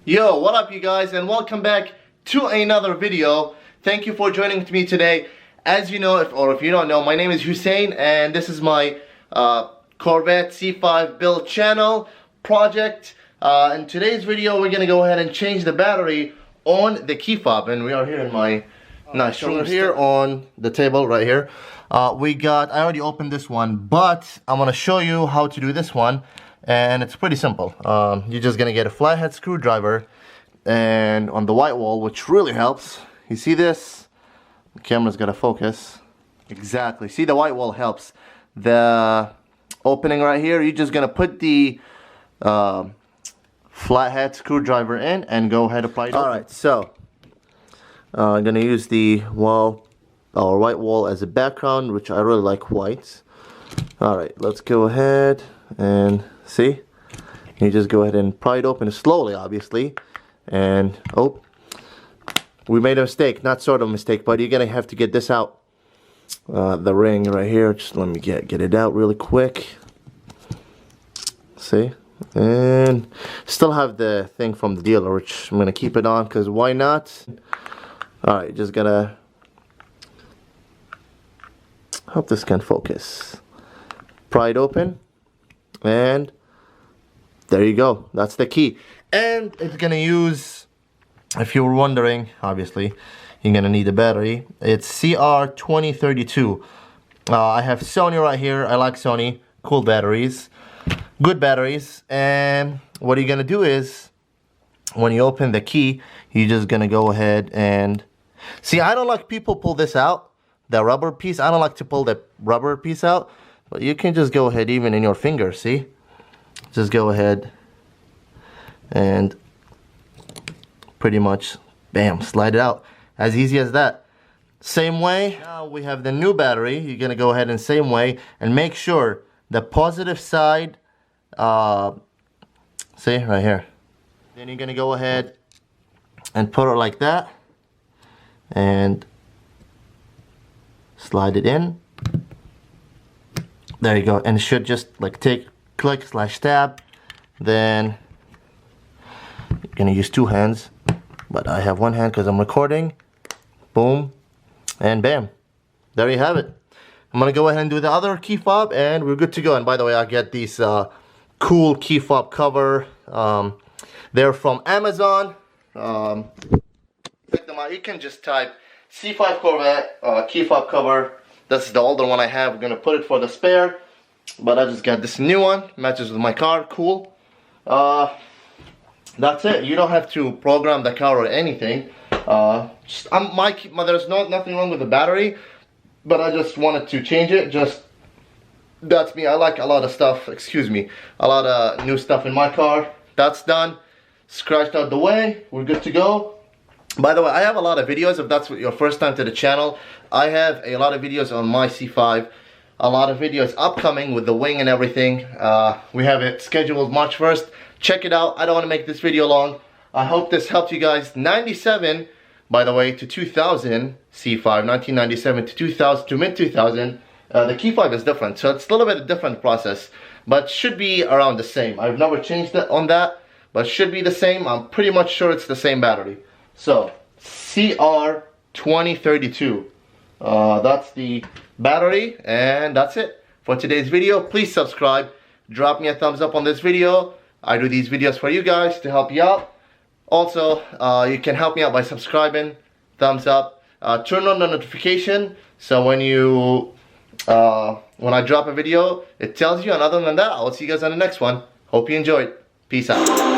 Yo, what up you guys, and welcome back to another video. Thank you for joining with me today. As you know, if you don't know, my name is Hussein and this is my Corvette C5 build channel project. In today's video we're gonna go ahead and change the battery on the key fob, and we are here in my nice room here on the table right here. I already opened this one, but I'm gonna show you how to do this one. And it's pretty simple. You're just gonna get a flathead screwdriver and on the white wall, which really helps. You see this? The camera's gotta focus. Exactly. See, the white wall helps. The opening right here, you're just gonna put the flathead screwdriver in and go ahead and apply it. Alright, so I'm gonna use the wall or white wall as a background, which I really like white. Alright, let's go ahead and see, you just go ahead and pry it open slowly, obviously. And oh, we made a mistake, not sort of a mistake, but you're gonna have to get this out, the ring right here. Just let me get it out really quick. See, and still have the thing from the dealer, which I'm gonna keep it on because why not. All right, just gotta hope this can focus. Pry it open. And there you go, that's the key. And it's gonna use, if you were wondering, obviously you're gonna need a battery. It's CR2032. I have Sony right here. I like Sony, cool batteries, good batteries. And what you're gonna do is, when you open the key, you're just gonna go ahead and see, I don't like people pull this out, the rubber piece. I don't like to pull the rubber piece out. But you can just go ahead, even in your finger, see? Just go ahead and pretty much, bam, slide it out. As easy as that. Same way, now we have the new battery. You're gonna go ahead and same way, and make sure the positive side, see, right here. Then you're gonna go ahead and put it like that, and slide it in. There you go, and it should just like click/tab. Then you're gonna use two hands, but I have one hand because I'm recording. Boom, and bam, there you have it. I'm gonna go ahead and do the other key fob, and we're good to go. And by the way, I get these cool key fob cover. They're from Amazon. Check them out. You can just type C5 Corvette key fob cover. That's the older one I have. I'm gonna put it for the spare, but I just got this new one. Matches with my car. Cool. That's it. You don't have to program the car or anything. There's nothing wrong with the battery, but I just wanted to change it. That's me. I like a lot of stuff. Excuse me. A lot of new stuff in my car. That's done. Scratched out the way. We're good to go. By the way, I have a lot of videos. If that's your first time to the channel, I have a lot of videos on my C5. A lot of videos upcoming with the wing and everything. We have it scheduled March 1st. Check it out. I don't want to make this video long. I hope this helped you guys. 97, by the way, to 2000 C5. 1997 to 2000 to mid 2000. The key fob is different, so it's a little bit of a different process, but should be around the same. I've never changed that on that, but should be the same. I'm pretty much sure it's the same battery. So CR2032, that's the battery, and that's it for today's video. Please subscribe, drop me a thumbs up on this video. I do these videos for you guys to help you out. Also, you can help me out by subscribing, thumbs up, turn on the notification, so when I drop a video, it tells you. And other than that, I'll see you guys on the next one. Hope you enjoyed. Peace out.